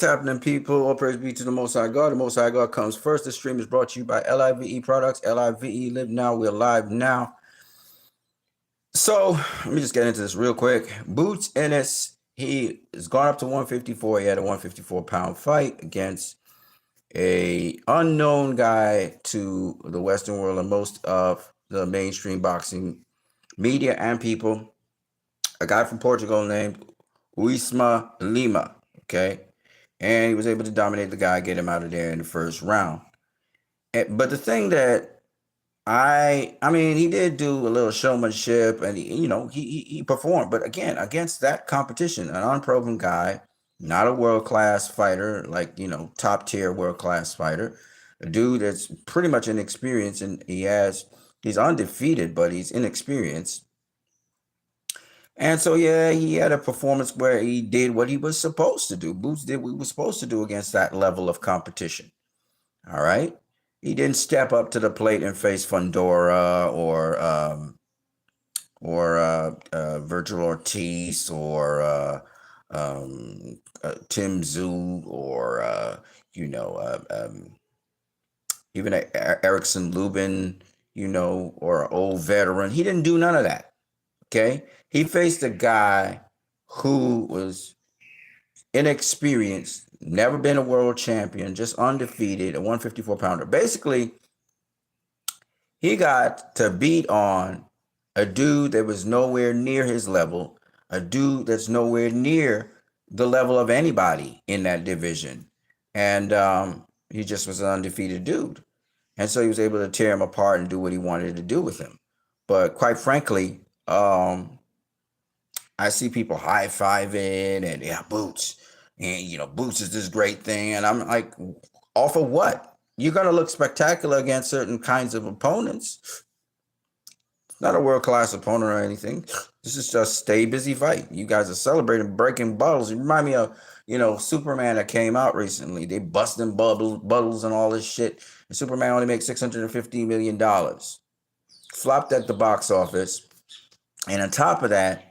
Tapping people, all praise be to the Most High God. The Most High God comes first. This stream is brought to you by L.I.V.E products. L.I.V.E, live now, we're live now. So let me just get into this real quick. Boots Ennis, he has gone up to 154. He had a 154-pound fight against a unknown guy to the Western world and most of the mainstream boxing media and people. A guy from Portugal named Uisma Lima. Okay. And he was able to dominate the guy, get him out of there in the first round. But the thing that I mean, he did do a little showmanship, and he performed. But again, against that competition, an unproven guy, not a world class fighter, like top tier world class fighter, a dude that's pretty much inexperienced, and he's undefeated, but he's inexperienced. And so, yeah, he had a performance where he did what he was supposed to do. Boots did what he was supposed to do against that level of competition. All right. He didn't step up to the plate and face Fundora or Virgil Ortiz or Tim Zoo or even Erickson Lubin, or an old veteran. He didn't do none of that. Okay. He faced a guy who was inexperienced, never been a world champion, just undefeated, a 154-pounder. Basically, he got to beat on a dude that was nowhere near his level, a dude that's nowhere near the level of anybody in that division. And he just was an undefeated dude. And so he was able to tear him apart and do what he wanted to do with him. But quite frankly, I see people high-fiving and Boots. And, Boots is this great thing. And I'm like, off of what? You're going to look spectacular against certain kinds of opponents. It's not a world-class opponent or anything. This is just stay busy fight. You guys are celebrating breaking bottles. You remind me of, Superman that came out recently. They busting bottles and all this shit. And Superman only makes $650 million. Flopped at the box office. And on top of that,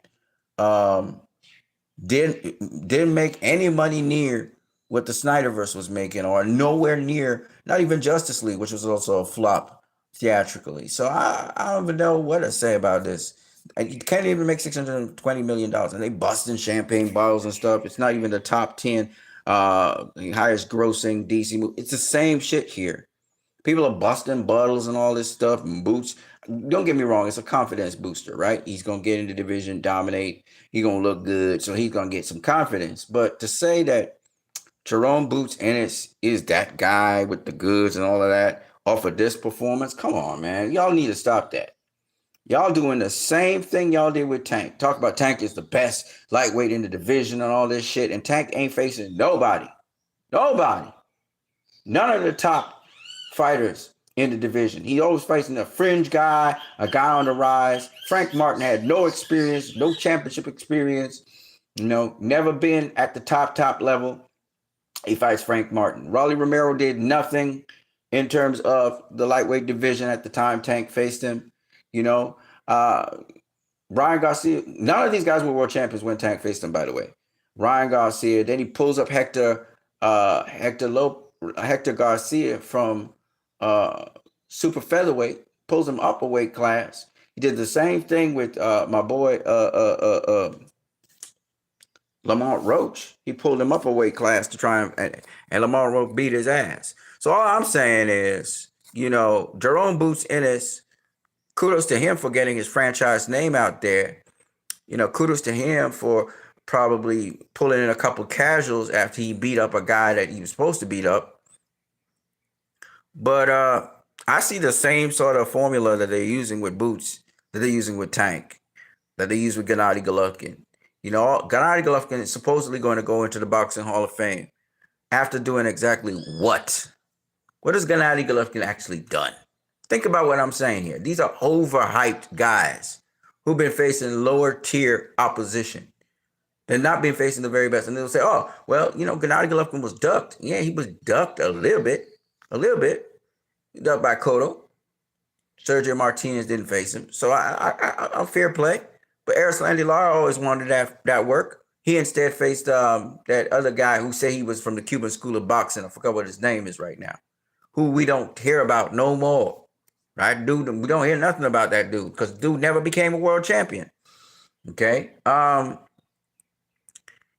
didn't make any money near what the Snyderverse was making, or nowhere near, not even Justice League, which was also a flop theatrically. So I don't even know what to say about this. You can't even make $620 million, and they busting champagne bottles and stuff. It's not even the top 10 highest grossing DC movie. It's the same shit here. People are busting bottles and all this stuff and Boots. Don't get me wrong, it's a confidence booster, right? He's going to get in the division, dominate. He's going to look good, so he's going to get some confidence. But to say that Jerome Boots Ennis is that guy with the goods and all of that off of this performance, come on, man. Y'all need to stop that. Y'all doing the same thing y'all did with Tank. Talk about Tank is the best lightweight in the division and all this shit, and Tank ain't facing nobody. Nobody. None of the top fighters in the division. He always facing a fringe guy, a guy on the rise. Frank Martin had no experience, no championship experience, never been at the top level. He fights Frank Martin. Rolly Romero did nothing in terms of the lightweight division at the time Tank faced him. Ryan Garcia, none of these guys were world champions when Tank faced him, by the way. Ryan Garcia, then he pulls up Hector Garcia from super featherweight, pulls him up a weight class. He did the same thing with my boy Lamont Roach. He pulled him up a weight class to try and Lamont Roach beat his ass. So all I'm saying is, Jerome Boots Ennis, kudos to him for getting his franchise name out there. Kudos to him for probably pulling in a couple casuals after he beat up a guy that he was supposed to beat up. But I see the same sort of formula that they're using with Boots, that they're using with Tank, that they use with Gennady Golovkin. Gennady Golovkin is supposedly going to go into the Boxing Hall of Fame after doing exactly what? What has Gennady Golovkin actually done? Think about what I'm saying here. These are overhyped guys who've been facing lower tier opposition. They're not been facing the very best. And they'll say, oh, well, Gennady Golovkin was ducked. Yeah, he was ducked a little bit. Ducked by Cotto. Sergio Martinez didn't face him. So I'm fair play. But Erislandy Lara always wanted that work. He instead faced that other guy who said he was from the Cuban School of Boxing. I forgot what his name is right now. Who we don't hear about no more. Right, dude, we don't hear nothing about that dude because dude never became a world champion. Okay.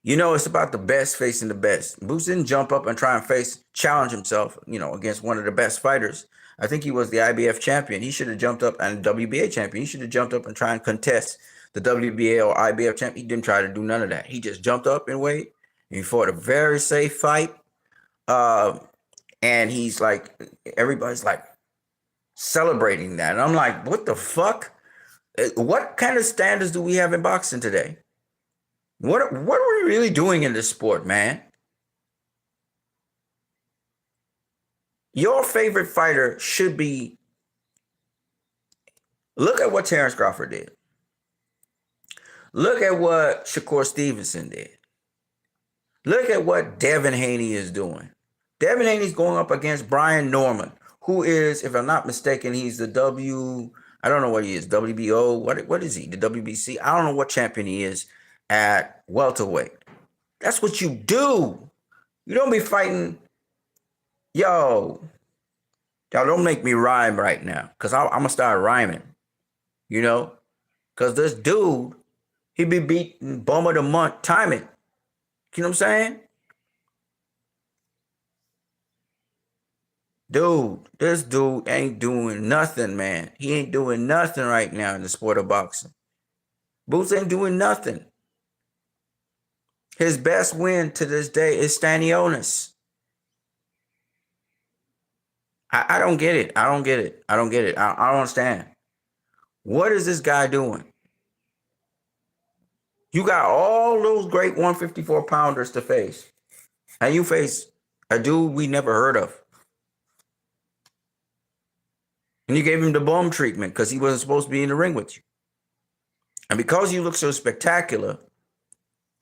It's about the best facing the best. Boots didn't jump up and try and challenge himself, against one of the best fighters. I think he was the IBF champion. He should have jumped up, and WBA champion. He should have jumped up and try and contest the WBA or IBF champion. He didn't try to do none of that. He just jumped up and weight. He fought a very safe fight. And he's like, everybody's like celebrating that. And I'm like, what the fuck? What kind of standards do we have in boxing today? What are we really doing in this sport, man? Your favorite fighter should be. Look at what Terrence Crawford did. Look at what Shakur Stevenson did. Look at what Devin Haney is doing. Devin Haney's going up against Brian Norman, who is, if I'm not mistaken, he's the I don't know what he is, WBO. What is he? The WBC? I don't know what champion he is at welterweight. That's what you do. You don't be fighting. Yo, y'all don't make me rhyme right now, because I'm going to start rhyming. Because this dude, he be beating bum of the month timing. You know what I'm saying? Dude, this dude ain't doing nothing, man. He ain't doing nothing right now in the sport of boxing. Boots ain't doing nothing. His best win to this day is Stanionis. I don't get it. I don't get it. I don't understand. What is this guy doing? You got all those great 154 pounders to face. And you face a dude we never heard of. And you gave him the bum treatment because he wasn't supposed to be in the ring with you. And because you look so spectacular,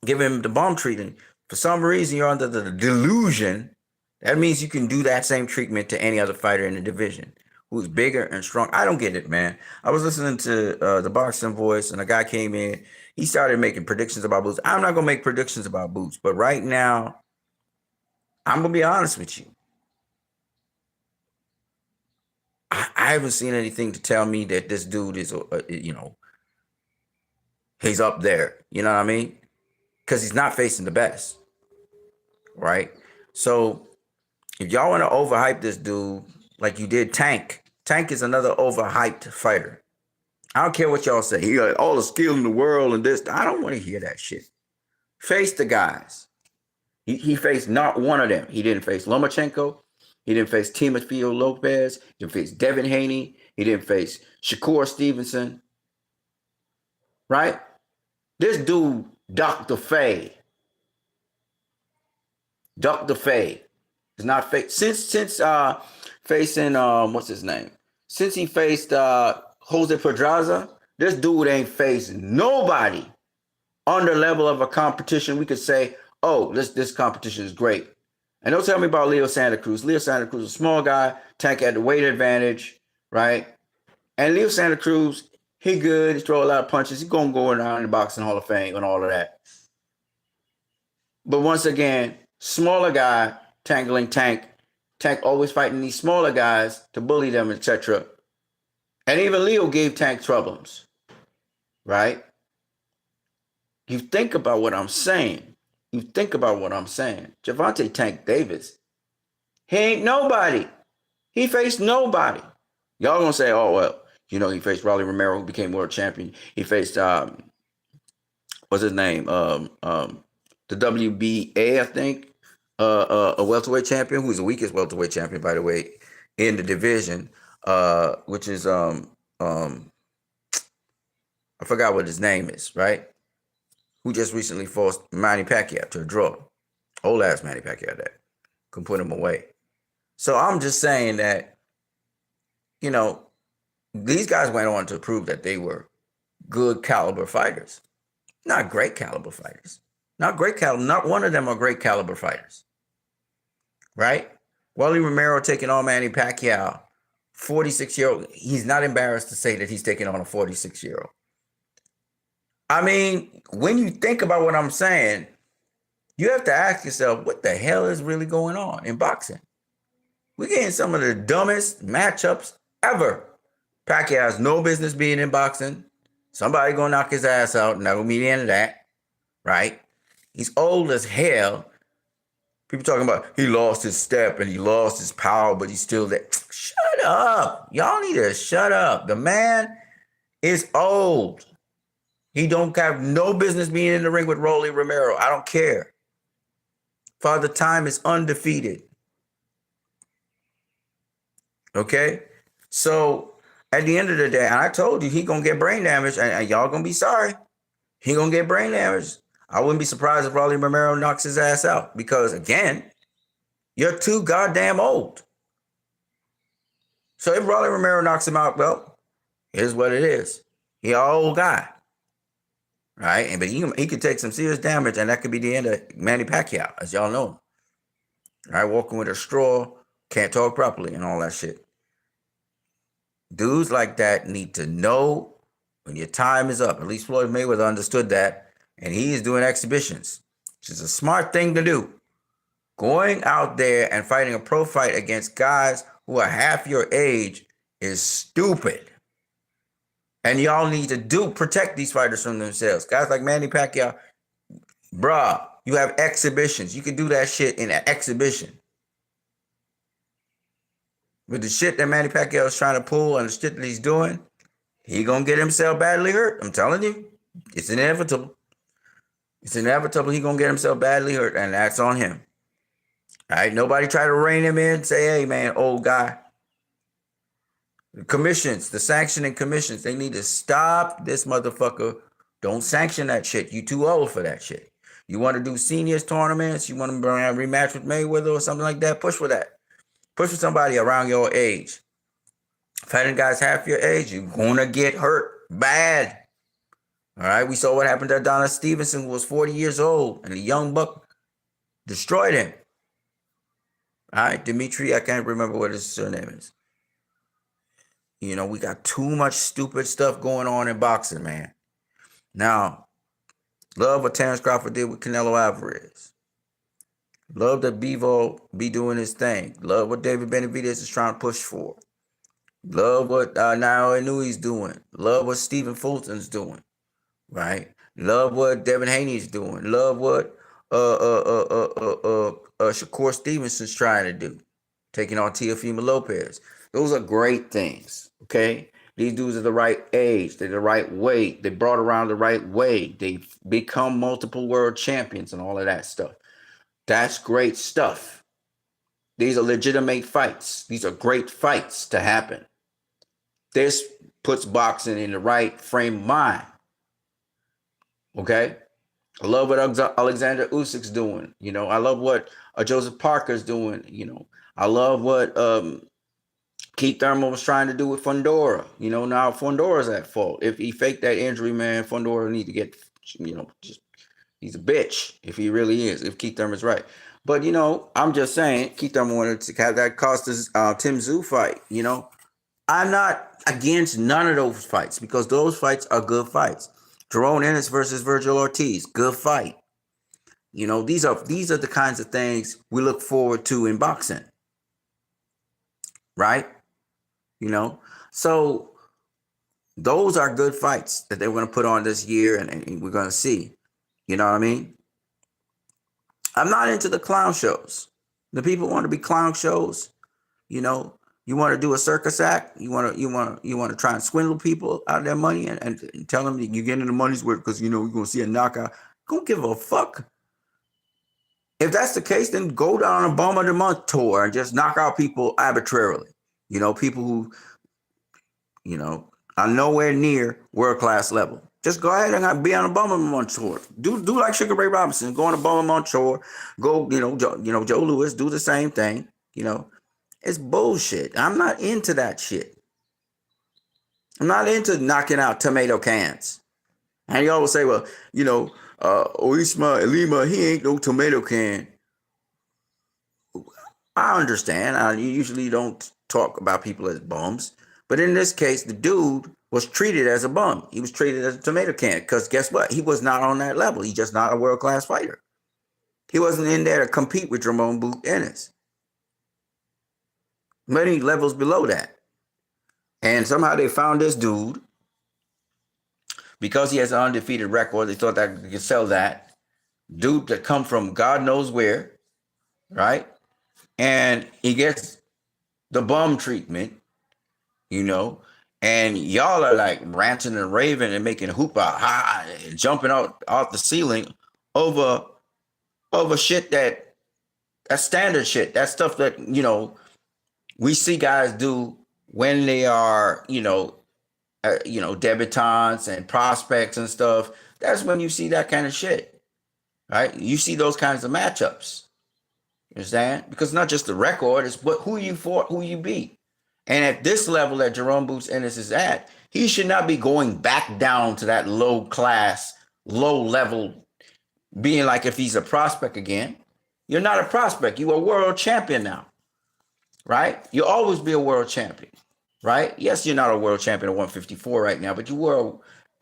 give him the bum treatment. For some reason, you're under the delusion. That means you can do that same treatment to any other fighter in the division who's bigger and strong. I don't get it, man. I was listening to the Boxing Voice, and a guy came in. He started making predictions about Boots. I'm not going to make predictions about Boots, but right now, I'm going to be honest with you. I haven't seen anything to tell me that this dude is, he's up there. You know what I mean? Because he's not facing the best, right? So if y'all want to overhype this dude like you did Tank is another overhyped fighter. I don't care what y'all say. He got all the skill in the world and this. I don't want to hear that shit. Face the guys. He faced not one of them. He didn't face Lomachenko. He didn't face Timofey Lopez. He didn't face Devin Haney. He didn't face Shakur Stevenson. Right? This dude, Dr. Faye. Dr. Faye is not fake. Since facing what's his name? Since he faced Jose Pedraza, this dude ain't facing nobody on the level of a competition we could say, oh, this competition is great. And don't tell me about Leo Santa Cruz. Leo Santa Cruz is a small guy. Tank had the weight advantage, right? And Leo Santa Cruz, he good. He throw a lot of punches. He's going to go around in the Boxing Hall of Fame and all of that. But once again, smaller guy, tangling Tank. Tank always fighting these smaller guys to bully them, etc. And even Leo gave Tank troubles, right? You think about what I'm saying. Gervonta Tank Davis, he ain't nobody. He faced nobody. Y'all gonna say, oh, well, he faced Rolly Romero, who became world champion. He faced, what's his name? The WBA, I think, a welterweight champion, who's the weakest welterweight champion, by the way, in the division, which is, I forgot what his name is, right? Who just recently forced Manny Pacquiao to a draw. Old ass Manny Pacquiao that can put him away. So I'm just saying that, these guys went on to prove that they were good caliber fighters. Not great caliber fighters. Not one of them are great caliber fighters. Right? Rolly Romero taking on Manny Pacquiao, 46-year-old. He's not embarrassed to say that he's taking on a 46-year-old. I mean, when you think about what I'm saying, you have to ask yourself, what the hell is really going on in boxing? We're getting some of the dumbest matchups ever. Pacquiao has no business being in boxing. Somebody gonna knock his ass out, and that'll be the end of that, right? He's old as hell. People talking about he lost his step and he lost his power, but he's still there. Shut up. Y'all need to shut up. The man is old. He don't have no business being in the ring with Rolly Romero. I don't care. Father Time is undefeated. Okay? So at the end of the day, and I told you he gonna get brain damage, and y'all gonna be sorry. He gonna get brain damage. I wouldn't be surprised if Rolly Romero knocks his ass out because again, you're too goddamn old. So if Rolly Romero knocks him out, well, here's what it is. He an old guy. Right? But he could take some serious damage, and that could be the end of Manny Pacquiao, as y'all know. Right? Walking with a straw, can't talk properly, and all that shit. Dudes like that need to know when your time is up. At least Floyd Mayweather understood that, and he is doing exhibitions, which is a smart thing to do. Going out there and fighting a pro fight against guys who are half your age is stupid. And y'all need to protect these fighters from themselves. Guys like Manny Pacquiao, bruh, you have exhibitions. You can do that shit in an exhibition. With the shit that Manny Pacquiao is trying to pull and the shit that he's doing, he gonna get himself badly hurt. I'm telling you. It's inevitable. It's inevitable he gonna get himself badly hurt, and that's on him. All right, nobody try to rein him in, say, hey man, old guy. The commissions, the sanctioning commissions, they need to stop this motherfucker. Don't sanction that shit. You too old for that shit. You want to do seniors tournaments? You want to rematch with Mayweather or something like that? Push for that. Push for somebody around your age. Fighting guys half your age, you're gonna get hurt bad. All right, we saw what happened to Adonis Stevenson, who was 40 years old, and the young buck destroyed him. All right, Dimitri, I can't remember what his surname is. You know, we got too much stupid stuff going on in boxing, man. Now, love what Terrence Crawford did with Canelo Alvarez. Love that Bivol be doing his thing. Love what David Benavidez is trying to push for. Love what Naoya Inui's doing. Love what Stephen Fulton's doing. Right? Love what Devin Haney's doing. Love what Shakur Stevenson's trying to do. Taking on Teofimo Lopez. Those are great things. Okay? These dudes are the right age. They're the right weight. They brought around the right way. They've become multiple world champions and all of that stuff. That's great stuff. These are legitimate fights. These are great fights to happen. This puts boxing in the right frame of mind. Okay? I love what Alexander Usyk's doing. You know, I love what Joseph Parker's doing. You know, I love what Keith Thurman was trying to do with Fundora. You know, now Fundora's at fault. If he faked that injury, man, Fundora need to get, you know, just he's a bitch if he really is, if Keith Thurman's right. But, you know, I'm just saying, Keith Thurman wanted to have that cost us Tim Tszyu fight, you know. I'm not against none of those fights because those fights are good fights. Jerome Ennis versus Virgil Ortiz, good fight. You know, these are the kinds of things we look forward to in boxing. Right? You know, so those are good fights that they're going to put on this year, and we're going to see. You know what I mean? I'm not into the clown shows. The people want to be clown shows. You know, you want to do a circus act. You want to try and swindle people out of their money and tell them you're getting the money's worth because you know we're going to see a knockout. Don't give a fuck. If that's the case, then go down on a Bum of the Month tour and just knock out people arbitrarily. You know, people who, you know, are nowhere near world-class level. Just go ahead and be on a Bum of the Month tour. Do like Sugar Ray Robinson. Go on a Bum of the Month tour. Go, Joe Louis, do the same thing. You know, it's bullshit. I'm not into that shit. I'm not into knocking out tomato cans. And you always say, well, you know, Oisma Lima, he ain't no tomato can. I understand. You usually don't talk about people as bums. But in this case, the dude was treated as a bum. He was treated as a tomato can because guess what? He was not on that level. He's just not a world class fighter. He wasn't in there to compete with Jerome Boot Ennis. Many levels below that. And somehow they found this dude because he has an undefeated record. They thought that they could sell that dude that come from God knows where, right? And he gets the bum treatment, you know, and y'all are like ranting and raving and making hoopah, ha, jumping out off the ceiling over shit that's standard shit. That's stuff that, you know, we see guys do when they are, debutantes and prospects and stuff. That's when you see that kind of shit, right? You see those kinds of matchups. You understand? Because not just the record, it's who you fought, who you beat. And at this level that Jerome Boots Ennis is at, he should not be going back down to that low class, low level, being like if he's a prospect again. You're not a prospect. You're a world champion now, right? You'll always be a world champion, right? Yes, you're not a world champion at 154 right now, but you were a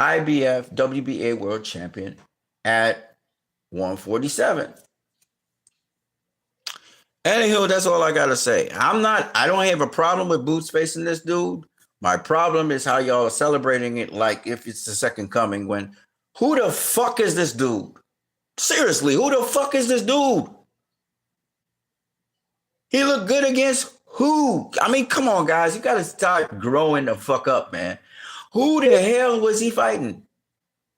IBF, WBA world champion at 147. Anywho, that's all I gotta say. I don't have a problem with Boots facing this dude. My problem is how y'all are celebrating it like if it's the second coming when who the fuck is this dude? Seriously, who the fuck is this dude? He looked good against who? I mean, come on, guys. You gotta start growing the fuck up, man. Who the hell was he fighting?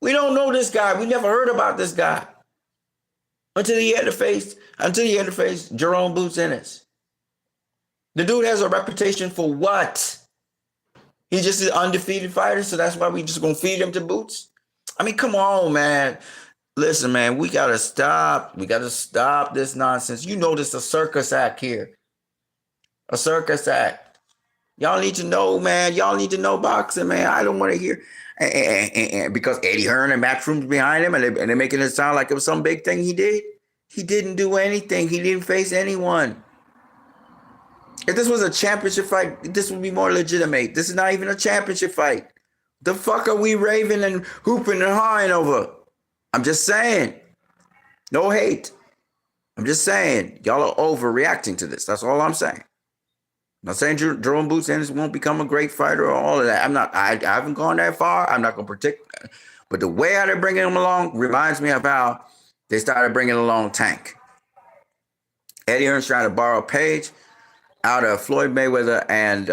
We don't know this guy. We never heard about this guy. Until he had to face Jerome Boots Ennis. The dude has a reputation for what? He's just an undefeated fighter, so that's why we just gonna feed him to Boots? I mean, come on, man. Listen, man, we gotta stop. We gotta stop this nonsense. You know this is a circus act here. A circus act. Y'all need to know, man. Y'all need to know boxing, man. I don't want to hear and because Eddie Hearn and Matchroom's behind him, and they're making it sound like it was some big thing he did. He didn't do anything. He didn't face anyone. If this was a championship fight, this would be more legitimate. This is not even a championship fight. The fuck are we raving and hooping and hawing over? I'm just saying. No hate. I'm just saying. Y'all are overreacting to this. That's all I'm saying. I'm not saying Jerome Boots Ennis won't become a great fighter or all of that. I haven't gone that far. I'm not going to predict. But the way how they're bringing him along reminds me of how they started bringing along Tank. Eddie Hearn's trying to borrow a page out of Floyd Mayweather and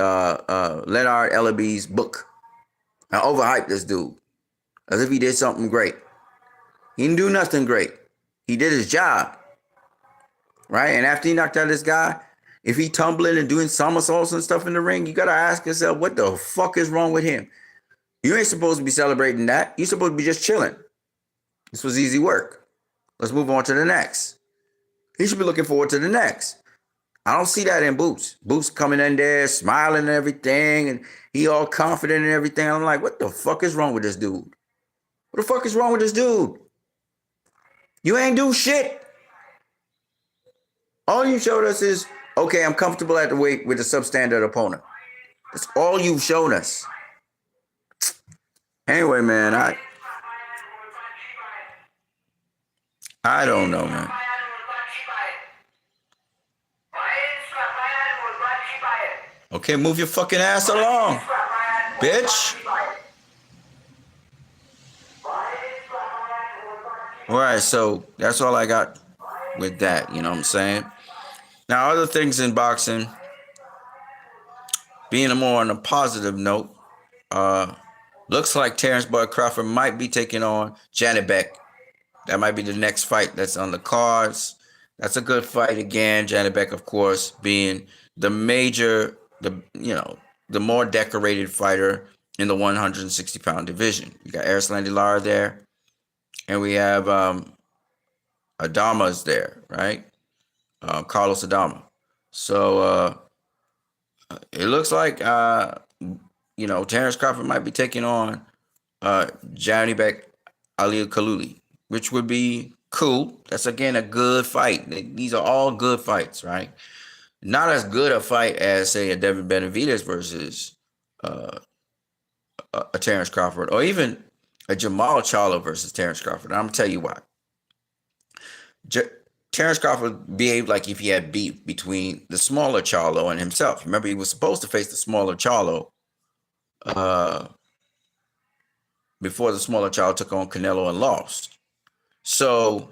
Leonard L.I.V.'s book. I overhyped this dude as if he did something great. He didn't do nothing great. He did his job. Right? And after he knocked out this guy, if he tumbling and doing somersaults and stuff in the ring, you got to ask yourself, what the fuck is wrong with him? You ain't supposed to be celebrating that. You're supposed to be just chilling. This was easy work. Let's move on to the next. He should be looking forward to the next. I don't see that in Boots. Boots coming in there, smiling and everything, and he all confident and everything. I'm like, what the fuck is wrong with this dude? What the fuck is wrong with this dude? You ain't do shit. All you showed us is, okay, I'm comfortable at the weight with a substandard opponent. That's all you've shown us. Anyway, man, I don't know, man. Okay, move your fucking ass along, bitch. All right, so that's all I got with that. You know what I'm saying? Now, other things in boxing, being more on a positive note, looks like Terrence Bud Crawford might be taking on Janet Beck. That might be the next fight that's on the cards. That's a good fight again. Janet Beck, of course, being the major, the more decorated fighter in the 160-pound division. You got Erislandy Lara there, and we have Adama's there, right? Carlos Adama. So it looks like Terrence Crawford might be taking on Janet Beck Ali Kaluli, which would be cool. That's again a good fight. These are all good fights, right? Not as good a fight as, say, a Devin Benavidez versus a Terrence Crawford, or even a Jamal Charlo versus Terrence Crawford. And I'm gonna tell you why. J- Terrence Crawford behaved like if he had beef between the smaller Charlo and himself. Remember, he was supposed to face the smaller Charlo uh, before the smaller Charlo took on Canelo and lost. So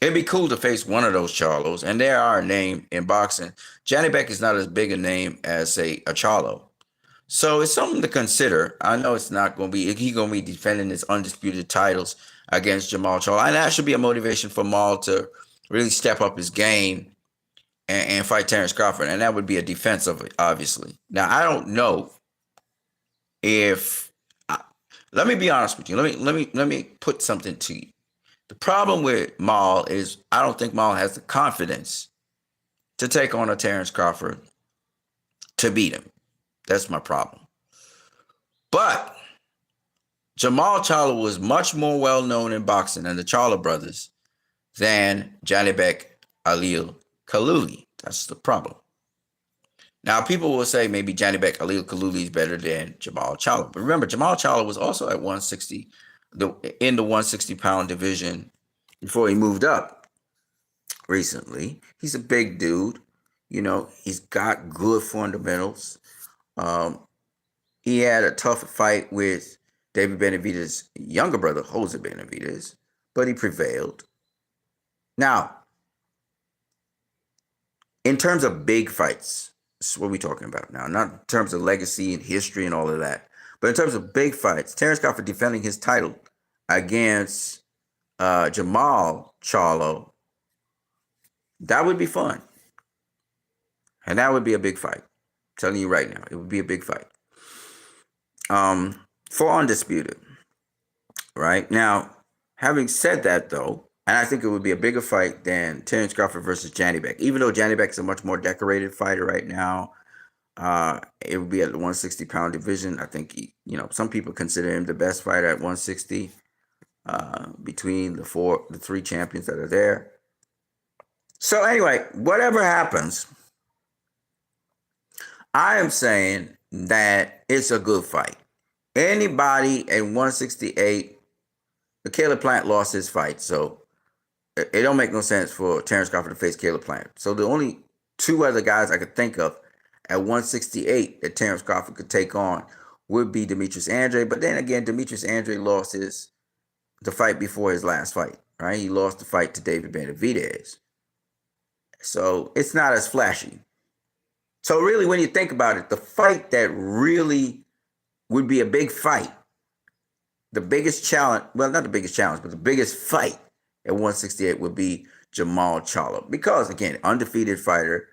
it'd be cool to face one of those Charlos, and there are a name in boxing. Johnny Beck is not as big a name as, say, a Charlo. So it's something to consider. I know it's not going to be, he's going to be defending his undisputed titles against Jamal Charlo. And that should be a motivation for Maul to really step up his game and fight Terrence Crawford. And that would be a defense of it, obviously. Now, I don't know if, let me be honest with you. Let me put something to you. The problem with Maul is I don't think Maul has the confidence to take on a Terrence Crawford to beat him. That's my problem. But Jamal Charlo was much more well known in boxing and the Charlo brothers than Johnny Beck, Alil Kaluli. That's the problem. Now, people will say maybe Johnny Beck, Alil Kaluli is better than Jamal Charlo. But remember, Jamal Charlo was also at 160, in the 160-pound division before he moved up recently. He's a big dude. You know, he's got good fundamentals. He had a tough fight with David Benavidez' younger brother, Jose Benavidez, but he prevailed. Now, in terms of big fights, this is what we're talking about now, not in terms of legacy and history and all of that, but in terms of big fights, Terrence Crawford defending his title against Jamal Charlo, that would be fun. And that would be a big fight. I'm telling you right now, it would be a big fight. For undisputed, right? Now, having said that, though, and I think it would be a bigger fight than Terrence Crawford versus Johnny Beck. Even though Johnny Beck is a much more decorated fighter right now, it would be at the 160-pound division. I think, some people consider him the best fighter at 160 between the three champions that are there. So anyway, whatever happens, I am saying that it's a good fight. Anybody at 168, Caleb Plant lost his fight, so it don't make no sense for Terrence Crawford to face Caleb Plant. So the only two other guys I could think of at 168 that Terrence Crawford could take on would be Demetrius Andrade. But then again, Demetrius Andrade lost the fight before his last fight, right? He lost the fight to David Benavidez. So it's not as flashy. So really, when you think about it, the fight that really would be a big fight, the biggest challenge, well, not the biggest challenge, but the biggest fight at 168 would be Jamal Charlo. Because, again, undefeated fighter,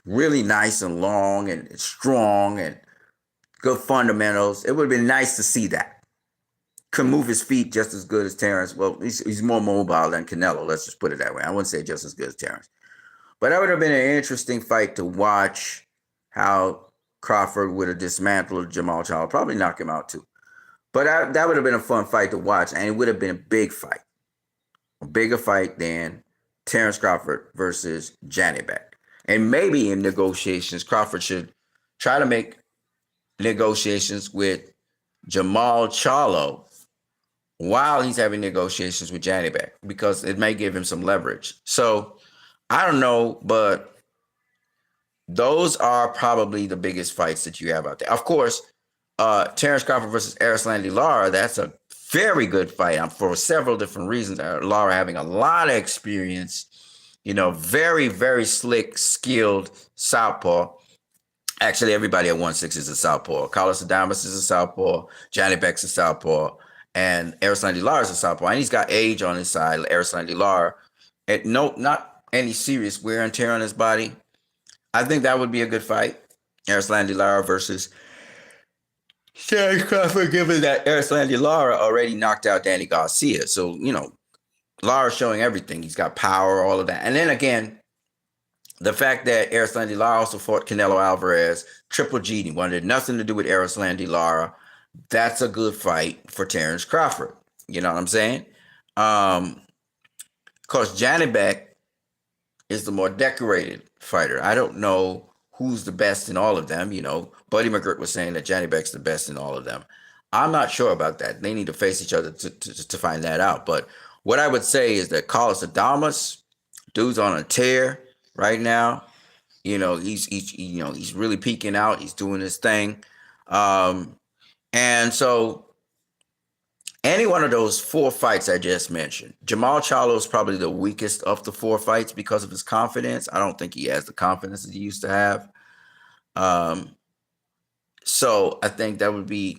really nice and long and strong and good fundamentals. It would have been nice to see that. Could move his feet just as good as Terrence. Well, he's more mobile than Canelo. Let's just put it that way. I wouldn't say just as good as Terrence. But that would have been an interesting fight to watch, how Crawford would have dismantled Jamal Charlo. Probably knock him out too. But that would have been a fun fight to watch, and it would have been a big fight. A bigger fight than Terrence Crawford versus Johnny Beck. And maybe in negotiations, Crawford should try to make negotiations with Jamal Charlo while he's having negotiations with Johnny Beck, because it may give him some leverage. So I don't know, but those are probably the biggest fights that you have out there. Of course, Terrence Crawford versus Erislandy Lara, that's a very good fight for several different reasons. Lara having a lot of experience, very, very slick, skilled southpaw. Actually, everybody at 160 is a southpaw. Carlos Adames is a southpaw. Johnny Beck's a southpaw. And Erislandy Lara is a southpaw. And he's got age on his side, Erislandy Lara. And not any serious wear and tear on his body. I think that would be a good fight. Erislandy Lara versus Terrence Crawford, given that Erislandy Lara already knocked out Danny Garcia. So, Lara's showing everything. He's got power, all of that. And then again, the fact that Erislandy Lara also fought Canelo Alvarez, Triple G, he wanted nothing to do with Erislandy Lara. That's a good fight for Terrence Crawford. You know what I'm saying? Of course, Johnny Beck is the more decorated fighter. I don't know who's the best in all of them. Buddy McGirt was saying that Johnny Beck's the best in all of them. I'm not sure about that. They need to face each other to find that out. But what I would say is that Carlos Adames, dude's on a tear right now. He's really peaking out. He's doing his thing. And so any one of those four fights I just mentioned, Jamal Charlo is probably the weakest of the four fights because of his confidence. I don't think he has the confidence that he used to have. So I think that would be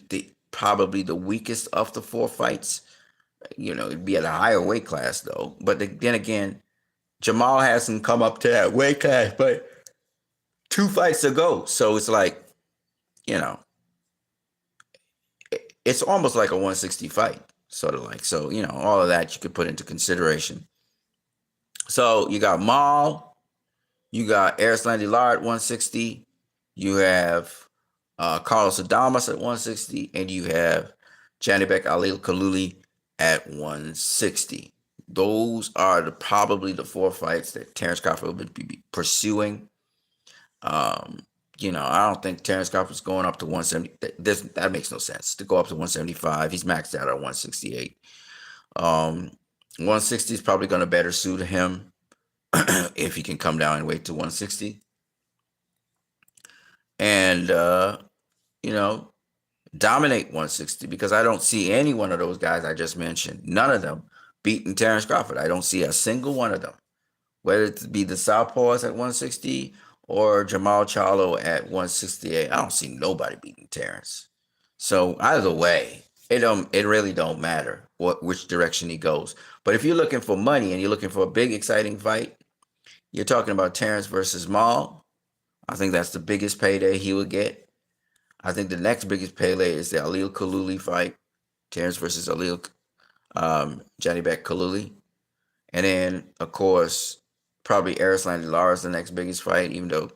probably the weakest of the four fights. It'd be at a higher weight class though. But then again, Jamal hasn't come up to that weight class, but two fights ago. So it's like, you know, it's almost like a 160 fight, sort of like. So, all of that you could put into consideration. So you got Maul, you got Erislandy Lard at 160, you have Carlos Adames at 160, and you have Janibek Alil Kaluli at 160. Those are probably the four fights that Terence Crawford would be pursuing. I don't think Terence Crawford's going up to 170. That makes no sense to go up to 175. He's maxed out at 168. 160 is probably going to better suit him if he can come down and weight to 160. And, dominate 160, because I don't see any one of those guys I just mentioned, none of them beating Terence Crawford. I don't see a single one of them, whether it be the Southpaws at 160 or Jamal Charlo at 168. I don't see nobody beating Terence. So either way, it really don't matter which direction he goes. But if you're looking for money and you're looking for a big exciting fight, you're talking about Terence versus Maul. I think that's the biggest payday he would get. I think the next biggest payday is the Alil Kaluli fight, Terence versus Janibek Kaluli. And then, of course, probably Erislandy Lara is the next biggest fight, even though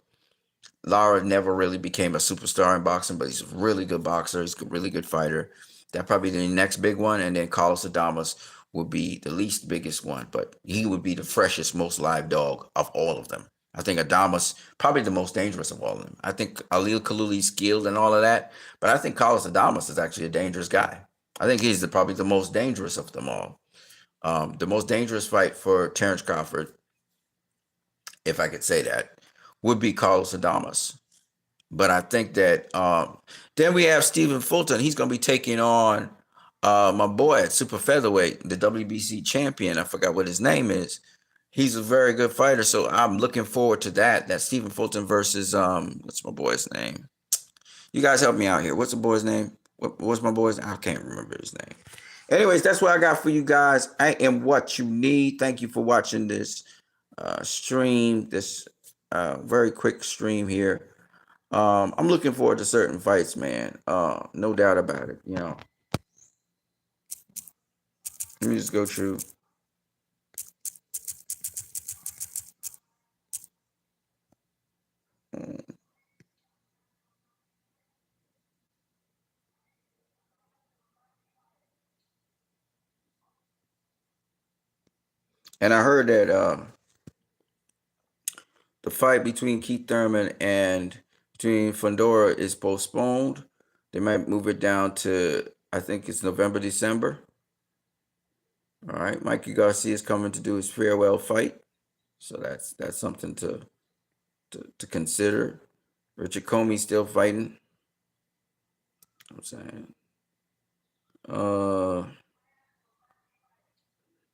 Lara never really became a superstar in boxing, but he's a really good boxer. He's a really good fighter. That probably the next big one. And then Carlos Adames would be the least biggest one, but he would be the freshest, most live dog of all of them. I think Adames probably the most dangerous of all of them. I think Alil Kaluli's skilled and all of that, but I think Carlos Adames is actually a dangerous guy. I think he's probably the most dangerous of them all. The most dangerous fight for Terence Crawford, if I could say that, would be Carlos Adames. But I think that then we have Stephen Fulton. He's going to be taking on my boy at super featherweight, the WBC champion. I forgot what his name is. He's a very good fighter, so I'm looking forward to that. That Stephen Fulton versus what's my boy's name? You guys help me out here. What's the boy's name? What's my boy's name? I can't remember his name. Anyways, that's what I got for you guys. I am what you need. Thank you for watching this stream, this very quick stream here. I'm looking forward to certain fights, man. No doubt about it. Let me just go through. And I heard that the fight between Keith Thurman and between Fundora is postponed. They might move it down to, I think it's November, December. All right, Mikey Garcia is coming to do his farewell fight, so that's something to consider. Richard Comey's still fighting. I'm saying,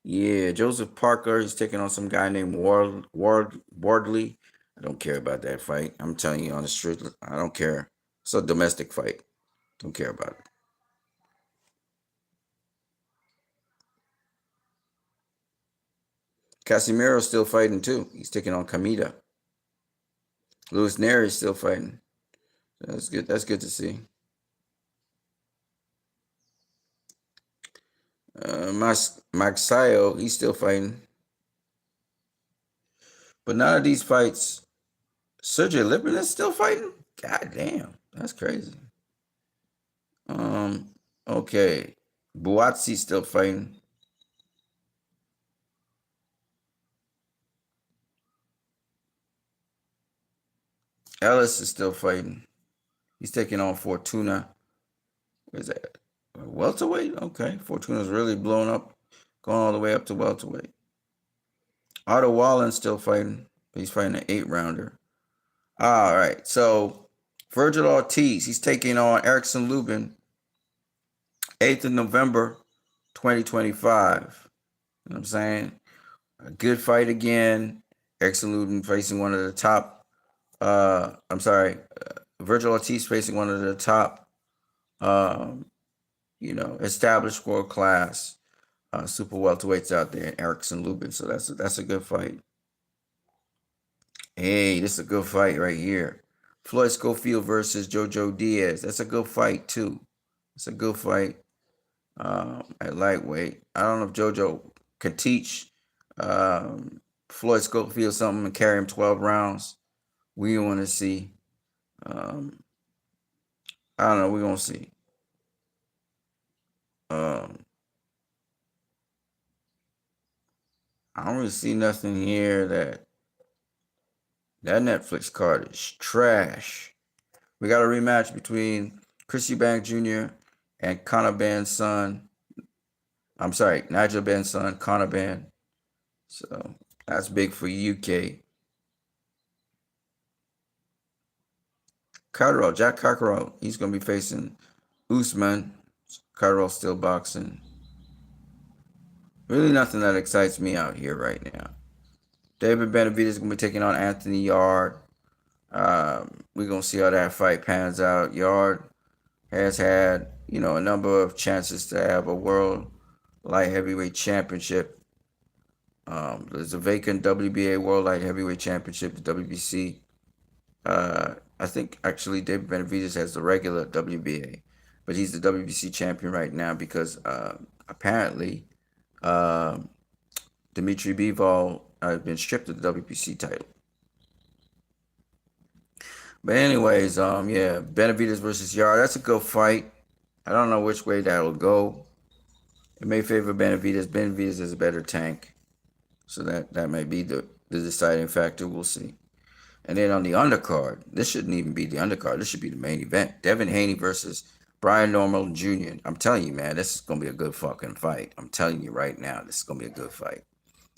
yeah, Joseph Parker, he's taking on some guy named Wardley. I don't care about that fight. I'm telling you on the street, I don't care. It's a domestic fight. Don't care about it. Casimiro's still fighting too. He's taking on Kamita. Luis Neri's still fighting. That's good. That's good to see. Mike Sayo, he's still fighting. But none of these fights, Sergey Lipman is still fighting? God damn, that's crazy. Okay. Buatsi still fighting. Ellis is still fighting. He's taking on Fortuna. Where's that? Welterweight? Okay. Fortuna's really blown up, going all the way up to welterweight. Otto Wallen's still fighting. He's fighting an 8-rounder. All right. So Virgil Ortiz, he's taking on Erickson Lubin, 8th of November, 2025. You know what I'm saying? A good fight again. Erickson Lubin facing one of the top. I'm sorry. Virgil Ortiz facing one of the top, um, established world class super welterweights out there, Erickson Lubin. So that's a good fight. Hey, this is a good fight right here. Floyd Schofield versus Jojo Diaz. That's a good fight too. It's a good fight at lightweight. I don't know if Jojo could teach Floyd Schofield something and carry him 12 rounds. We want to see. Um, I don't know. We're going to see. Um, I don't really see nothing here that Netflix card is trash. We got a rematch between Chris Eubank Jr. and Conor Ben's son. I'm sorry, Nigel Ben's son, Conor Ben. So that's big for UK. Carterell, Jack Carterell, he's going to be facing Usman. Carterell still boxing. Really nothing that excites me out here right now. David Benavidez is going to be taking on Anthony Yard. We're going to see how that fight pans out. Yard has had, a number of chances to have a world light heavyweight championship. There's a vacant WBA World Light Heavyweight Championship, the WBC. I think actually David Benavidez has the regular WBA, but he's the WBC champion right now because apparently Dmitry Bivol has been stripped of the WBC title. But anyways, yeah, Benavidez versus Yard. That's a good fight. I don't know which way that'll go. It may favor Benavidez. Benavidez is a better tank, so that may be the deciding factor. We'll see. And then on the undercard, this shouldn't even be the undercard. This should be the main event. Devin Haney versus Brian Norman Jr. I'm telling you, man, this is going to be a good fucking fight. I'm telling you right now, this is going to be a good fight.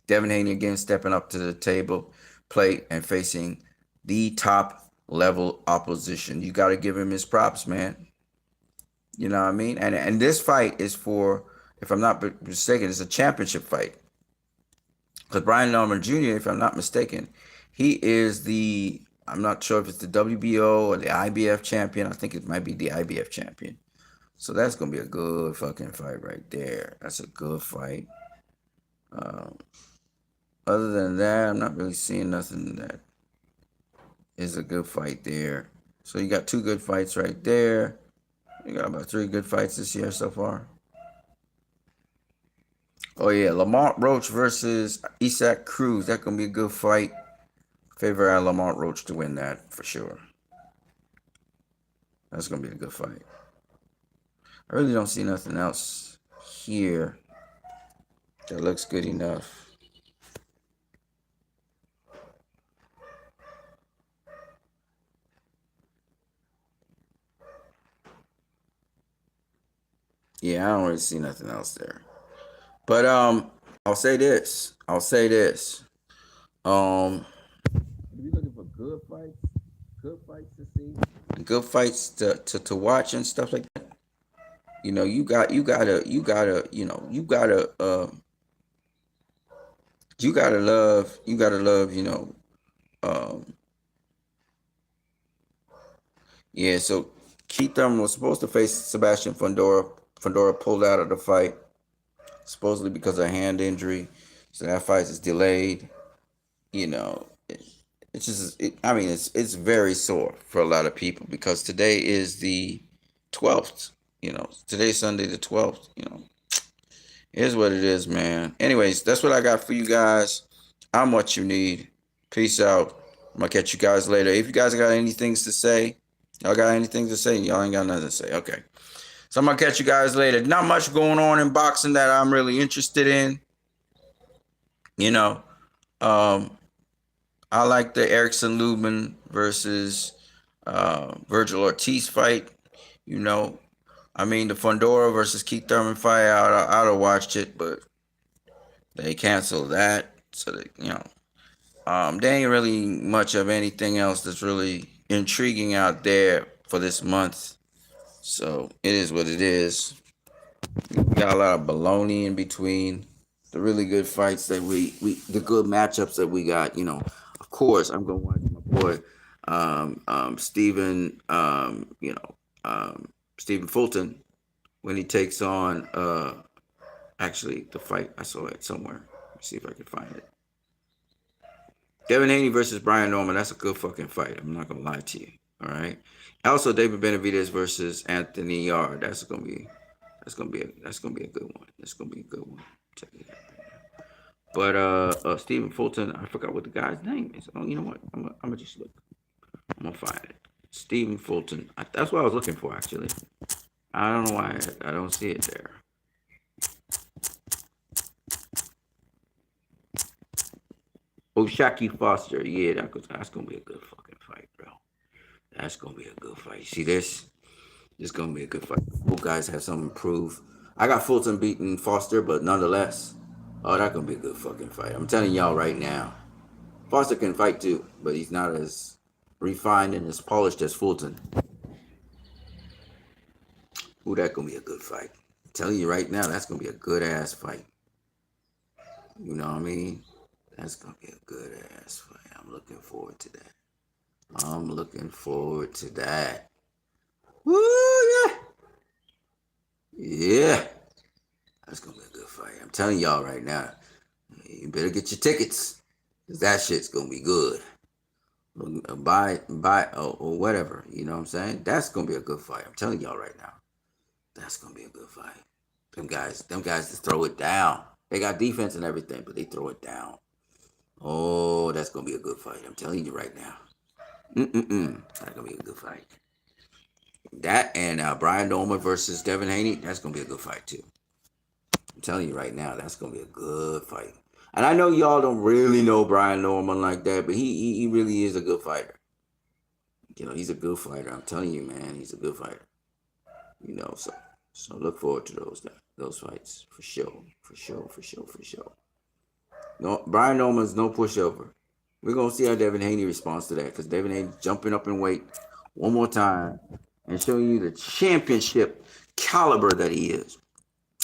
Devin Haney again stepping up to the table, plate, and facing the top level opposition. You got to give him his props, man. You know what I mean? And this fight is for, if I'm not mistaken, it's a championship fight. Because Brian Norman Jr., if I'm not mistaken, he is I'm not sure if it's the WBO or the IBF champion. I think it might be the IBF champion. So that's going to be a good fucking fight right there. That's a good fight. Other than that, I'm not really seeing nothing that is a good fight there. So you got 2 good fights right there. You got about 3 good fights this year so far. Oh yeah, Lamont Roach versus Isaac Cruz. That's going to be a good fight. Favor Lamont Roach to win that for sure. That's going to be a good fight. I really don't see nothing else here that looks good enough. Yeah, I don't really see nothing else there. But I'll say this. If you're looking for good fights to see, and good fights to watch and stuff like that, you gotta love, um, yeah. So Keith Thurman was supposed to face Sebastian Fundora. Fundora pulled out of the fight, supposedly because of a hand injury. So that fight is delayed. It's just, it's very sore for a lot of people because today is the 12th. Today's Sunday the 12th. Here's what it is, man. Anyways, that's what I got for you guys. I'm what you need. Peace out. I'm gonna catch you guys later. If you guys got anything to say, y'all got anything to say? Y'all ain't got nothing to say. Okay. So I'm gonna catch you guys later. Not much going on in boxing that I'm really interested in. Um, I like the Erickson Lubin versus Virgil Ortiz fight. You know, I mean the Fondora versus Keith Thurman fight. I'd have watched it, but they canceled that. So they, there ain't really much of anything else that's really intriguing out there for this month. So it is what it is. We got a lot of baloney in between. The really good fights that the good matchups that we got. Of course, I'm gonna watch my boy, Stephen, Stephen Fulton when he takes on. Actually, the fight I saw it somewhere. Let's see if I can find it. Devin Haney versus Brian Norman. That's a good fucking fight. I'm not gonna lie to you. All right. Also, David Benavidez versus Anthony Yard. That's gonna be a good one. That's gonna be a good one. Check it out. But Stephen Fulton, I forgot what the guy's name is. Oh, you know what? I'm gonna just look. I'm gonna find it. Stephen Fulton. That's what I was looking for actually. I don't know why I don't see it there. Oshaki Foster. Yeah, that's gonna be a good fucking fight, bro. That's gonna be a good fight. You see this? This gonna be a good fight. Both guys have something to prove. I got Fulton beating Foster, but nonetheless, oh, that's gonna be a good fucking fight. I'm telling y'all right now. Foster can fight too, but he's not as refined and as polished as Fulton. Ooh, that gonna be a good fight. I'm telling you right now, that's gonna be a good ass fight. You know what I mean? That's gonna be a good ass fight. I'm looking forward to that. I'm looking forward to that. Woo yeah. Yeah. That's gonna be a good fight. I'm telling y'all right now. You better get your tickets. Cause that shit's gonna be good. Buy or whatever. You know what I'm saying? That's gonna be a good fight. I'm telling y'all right now. That's gonna be a good fight. Them guys just throw it down. They got defense and everything, but they throw it down. Oh, that's gonna be a good fight. I'm telling you right now. That's gonna be a good fight. That and Brian Norman versus Devin Haney. That's gonna be a good fight too. I'm telling you right now. That's gonna be a good fight. And I know y'all don't really know Brian Norman like that, but he really is a good fighter. He's a good fighter. I'm telling you, man, he's a good fighter. So look forward to those fights for sure, for sure, for sure, for sure. No, Brian Norman's no pushover. We're gonna see how Devin Haney responds to that because Devin Haney jumping up in weight one more time and showing you the championship caliber that he is.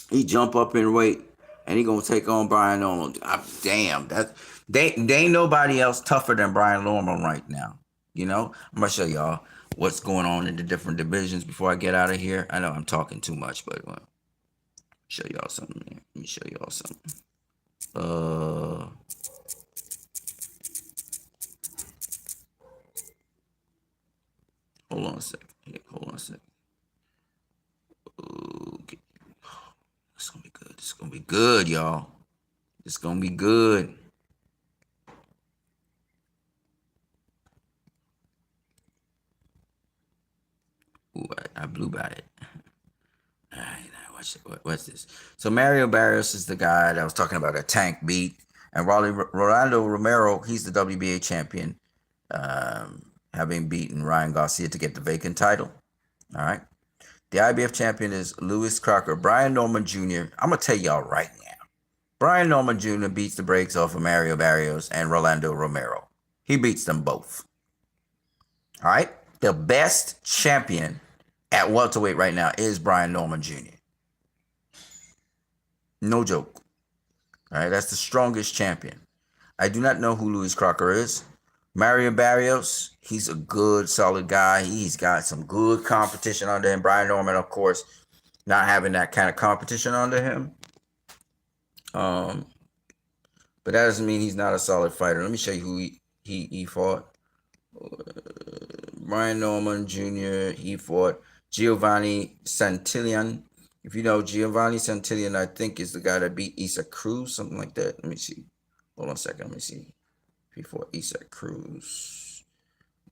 He jump up in weight and he gonna take on Brian Norman. Damn, they ain't nobody else tougher than Brian Norman right now. I'm gonna show y'all what's going on in the different divisions before I get out of here. I know I'm talking too much, but show y'all something. Let me show y'all something. Uh, hold on a second. Yeah, hold on a second. Okay. It's gonna be good. It's gonna be good, y'all. It's gonna be good. Ooh, I blew by it. All right, now what's this? So Mario Barrios is the guy that I was talking about, a tank beat, and Rolando Romero, he's the WBA champion, having beaten Ryan Garcia to get the vacant title. All right. The IBF champion is Lewis Crocker. Brian Norman Jr. I'm gonna tell y'all right now. Brian Norman Jr. beats the brakes off of Mario Barrios and Rolando Romero. He beats them both. All right. The best champion at welterweight right now is Brian Norman Jr. No joke. All right. That's the strongest champion. I do not know who Luis Crocker is. Mario Barrios, he's a good, solid guy. He's got some good competition under him. Brian Norman, of course, not having that kind of competition under him. But that doesn't mean he's not a solid fighter. Let me show you who he fought. Brian Norman Jr. He fought Giovanni Santillan. If you know Giovanni Santillan, I think is the guy that beat Isa Cruz, something like that. Let me see. Hold on a second. Let me see. He fought Isa Cruz.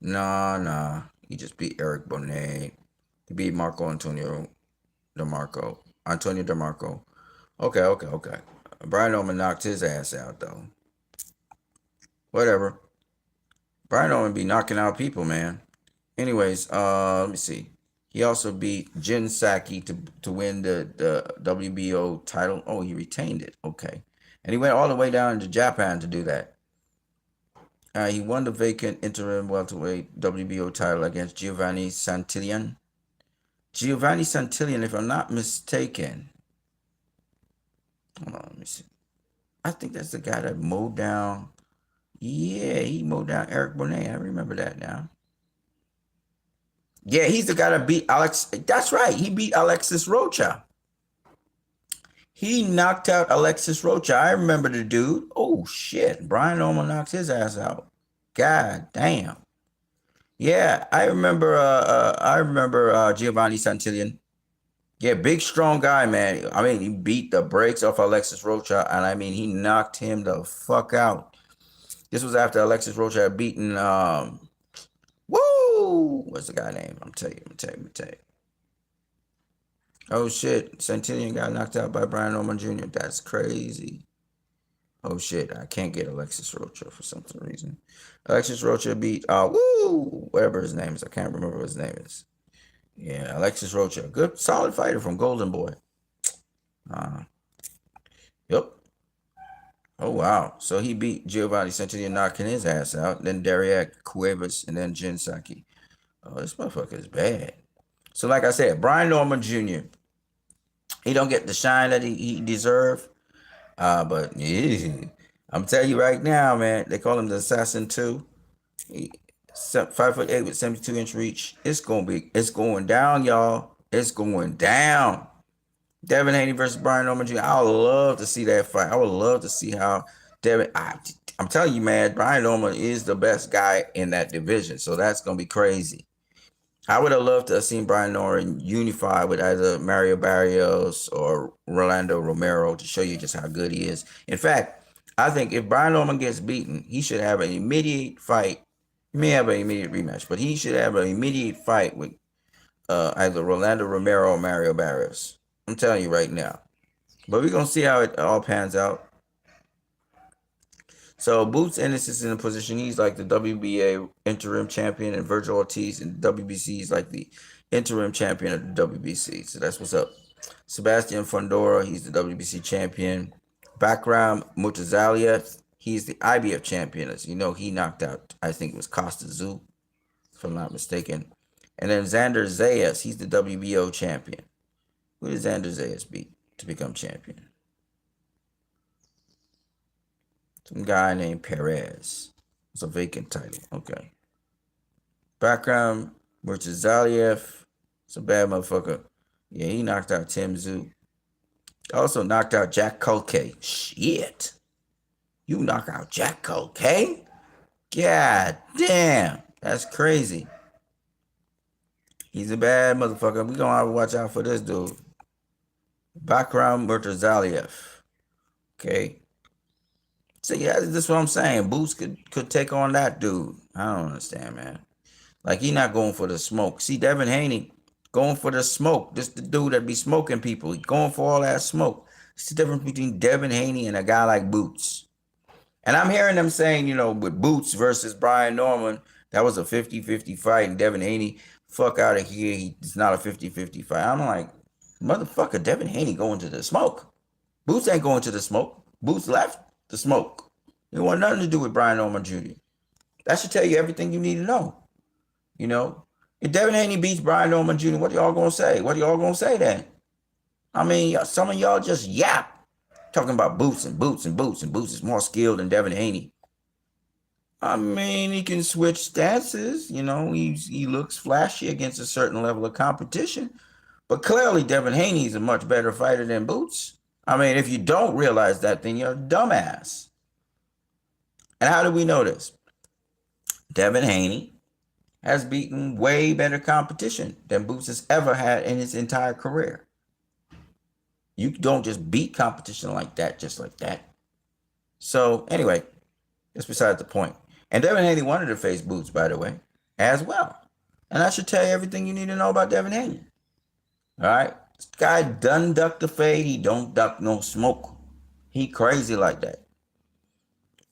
Nah. He just beat Eric Bonet. He beat Antonio DeMarco. Okay. Brian Norman knocked his ass out though. Whatever. Brian Norman be knocking out people, man. Anyways, let me see. He also beat Jin Saki to win the WBO title. Oh, he retained it. Okay. And he went all the way down to Japan to do that. He won the vacant interim welterweight WBO title against Giovanni Santillan. Giovanni Santillan, if I'm not mistaken. Hold on, let me see. I think that's the guy that mowed down. Yeah, he mowed down Eric Bonet. I remember that now. Yeah, he's the guy that beat Alex. That's right. He beat Alexis Rocha. He knocked out Alexis Rocha. I remember the dude. Oh shit. Brian Norman knocked his ass out. God damn. Yeah, I remember Giovanni Santillan. Yeah, big strong guy, man. I mean, he beat the brakes off Alexis Rocha, and I mean he knocked him the fuck out. This was after Alexis Rocha had beaten woo! What's the guy name? I'm tell you. Oh shit, Santillan got knocked out by Brian Norman Jr. That's crazy. Oh shit, I can't get Alexis Rocha for some reason. Alexis Rocha beat whatever his name is. I can't remember what his name is. Yeah, Alexis Rocha, good solid fighter from Golden Boy. Yep. Oh wow. So he beat Giovanni Santillan, knocking his ass out. Then Dariak Cuevas and then Jin Saki. Oh, this motherfucker is bad. So like I said, Brian Norman Jr. He don't get the shine that he deserve. But yeah, I'm telling you right now, man, they call him the Assassin 2. 5'8" with 72-inch reach. It's going down, y'all. It's going down. Devin Haney versus Brian Norman Jr. I would love to see that fight. I would love to see how I'm telling you, man, Brian Norman is the best guy in that division. So that's gonna be crazy. I would have loved to have seen Brian Norman unify with either Mario Barrios or Rolando Romero to show you just how good he is. In fact, I think if Brian Norman gets beaten, he should have an immediate fight. He may have an immediate rematch, but he should have an immediate fight with either Rolando Romero or Mario Barrios. I'm telling you right now. But we're going to see how it all pans out. So Boots Ennis is in a position. He's like the WBA interim champion, and Virgil Ortiz in WBC is like the interim champion of the WBC. So that's what's up. Sebastian Fondora, he's the WBC champion. Bakram Mutazaliev, he's the IBF champion. As you know, he knocked out, I think it was Costa Zoo, if I'm not mistaken. And then Xander Zayas, he's the WBO champion. Who did Xander Zayas beat to become champion? Some guy named Perez. It's a vacant title. Okay. Bakram Murtazaliev. It's a bad motherfucker. Yeah, he knocked out Tim Zoo. Also knocked out Jack Culkay. Shit. You knock out Jack Culkay? God damn. That's crazy. He's a bad motherfucker. We gonna have to watch out for this dude. Bakram Murtazaliev. Okay. So yeah, this is what I'm saying. Boots could take on that dude. I don't understand, man. Like he not going for the smoke. See, Devin Haney going for the smoke. This the dude that be smoking people. He going for all that smoke. It's the difference between Devin Haney and a guy like Boots. And I'm hearing them saying, you know, with Boots versus Brian Norman, that was a 50-50 fight. And Devin Haney, fuck out of here. It's not a 50-50 fight. I'm like, motherfucker, Devin Haney going to the smoke. Boots ain't going to the smoke. Boots left the smoke. It want nothing to do with Brian Norman Jr. That should tell you everything you need to know. You know, if Devin Haney beats Brian Norman Jr., what y'all gonna say? What y'all gonna say then? I mean, some of y'all just yap, talking about Boots and Boots and Boots and Boots is more skilled than Devin Haney. I mean, he can switch stances. You know, he looks flashy against a certain level of competition, but clearly Devin Haney is a much better fighter than Boots. I mean, if you don't realize that, then you're a dumbass. And how do we know this? Devin Haney has beaten way better competition than Boots has ever had in his entire career. You don't just beat competition like that, just like that. So anyway, that's beside the point. And Devin Haney wanted to face Boots, by the way, as well. And I should tell you everything you need to know about Devin Haney. All right? This guy done duck the fade. He don't duck no smoke. He crazy like that.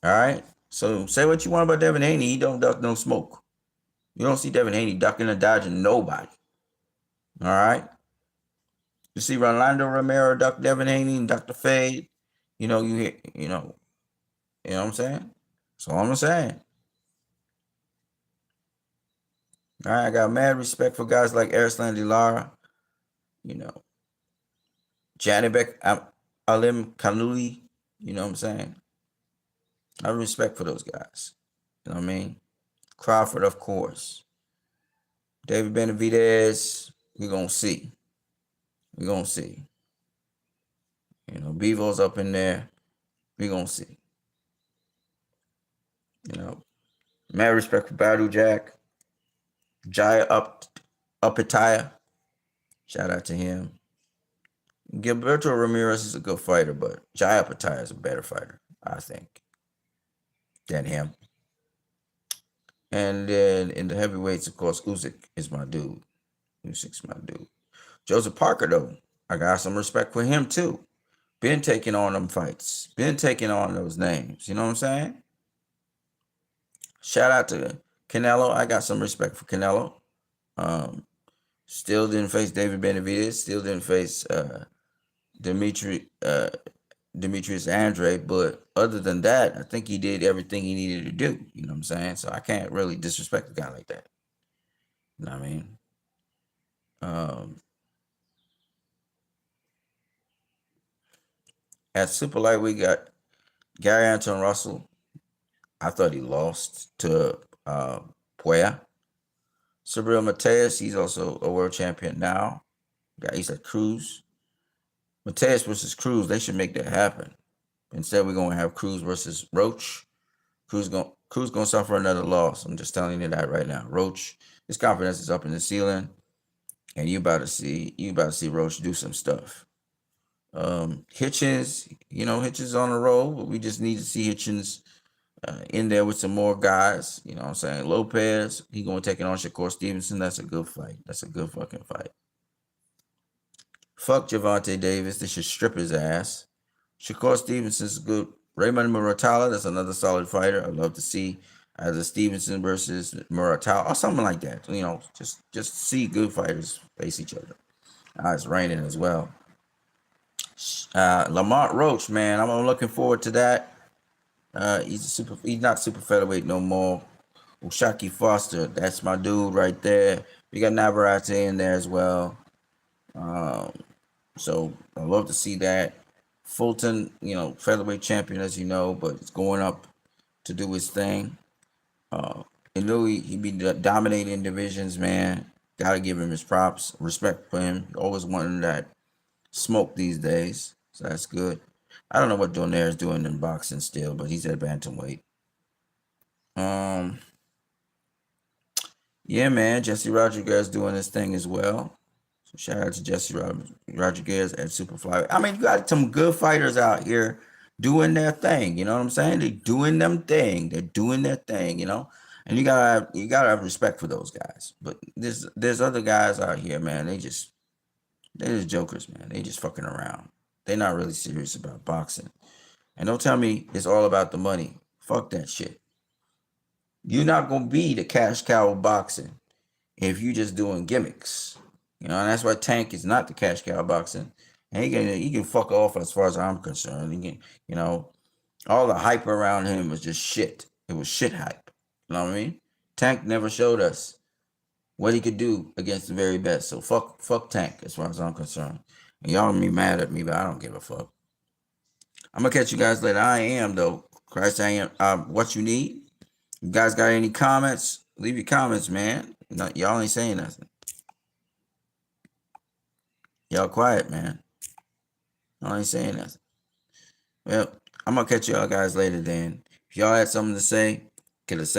All right? So say what you want about Devin Haney, he don't duck no smoke. You don't see Devin Haney ducking or dodging nobody. All right. You see Rolando Romero duck Devin Haney and duck the fade. You hear, you know what I'm saying? That's all I'm saying. All right, I got mad respect for guys like Arslan Lara, you know, Janibek Alim Kanuli. You know what I'm saying? I have respect for those guys. You know what I mean? Crawford, of course. David Benavidez, we're going to see. We're going to see. Bevo's up in there. We're going to see. Mad respect for Badu Jack. Jaya Upataya. Shout out to him. Gilberto Ramirez is a good fighter, but Jaya Upataya is a better fighter, I think, than him. And then in the heavyweights, of course, Usyk is my dude. Usyk's my dude. Joseph Parker, though, I got some respect for him, too. Been taking on them fights. Been taking on those names. You know what I'm saying? Shout out to Canelo. I got some respect for Canelo. Still didn't face David Benavidez. Still didn't face Demetrius Andre. But other than that, I think he did everything he needed to do. You know what I'm saying? So I can't really disrespect a guy like that. You know what I mean? At super light, we got Gary Anton Russell. I thought he lost to Puya. Sabril Mateus, he's also a world champion now. He's at Cruz. Mateus versus Cruz, they should make that happen. Instead, we're going to have Cruz versus Roach. Cruz gonna suffer another loss. I'm just telling you that right now. Roach, his confidence is up in the ceiling, and you about to see Roach do some stuff. Hitchens, Hitchens on the roll, but we just need to see Hitchens in there with some more guys. You know what I'm saying? Lopez, he going to take it on Shakur Stevenson. That's a good fight. That's a good fucking fight. Fuck Javante Davis. They should strip his ass. Shakur Stevenson's good. Raymond Muratalla, that's another solid fighter. I'd love to see either Stevenson versus Muratalla or something like that. Just see good fighters face each other. It's raining as well. Lamont Roach, man, I'm looking forward to that. He's not super featherweight no more. Ushaki Foster, that's my dude right there. We got Navarrete in there as well. So I love to see that. Fulton, featherweight champion, as you know, but it's going up to do his thing. And Louis, he be dominating divisions, man. Gotta give him his props. Respect for him. Always wanting that smoke these days. So that's good. I don't know what Donaire is doing in boxing still, but he's at bantamweight. Yeah, man. Jesse Rodriguez doing his thing as well. So shout out to Jesse Rodriguez at Superfly. I mean, you got some good fighters out here doing their thing. You know what I'm saying? They're doing them thing. They're doing their thing. And you gotta have respect for those guys. But there's other guys out here, man. They're just jokers, man. They just fucking around. They're not really serious about boxing. And don't tell me it's all about the money. Fuck that shit. You're not gonna be the cash cow of boxing if you just doing gimmicks. And that's why Tank is not the cash cow of boxing. And he can fuck off as far as I'm concerned. He can, all the hype around him was just shit. It was shit hype. You know what I mean? Tank never showed us what he could do against the very best. So fuck Tank as far as I'm concerned. And y'all be mad at me, but I don't give a fuck. I'm gonna catch you guys later. I am though. Christ, I am. What you need? You guys got any comments? Leave your comments, man. Y'all ain't saying nothing. Y'all quiet, man. Y'all ain't saying nothing. Well, I'm gonna catch y'all guys later then. If y'all had something to say, could have said.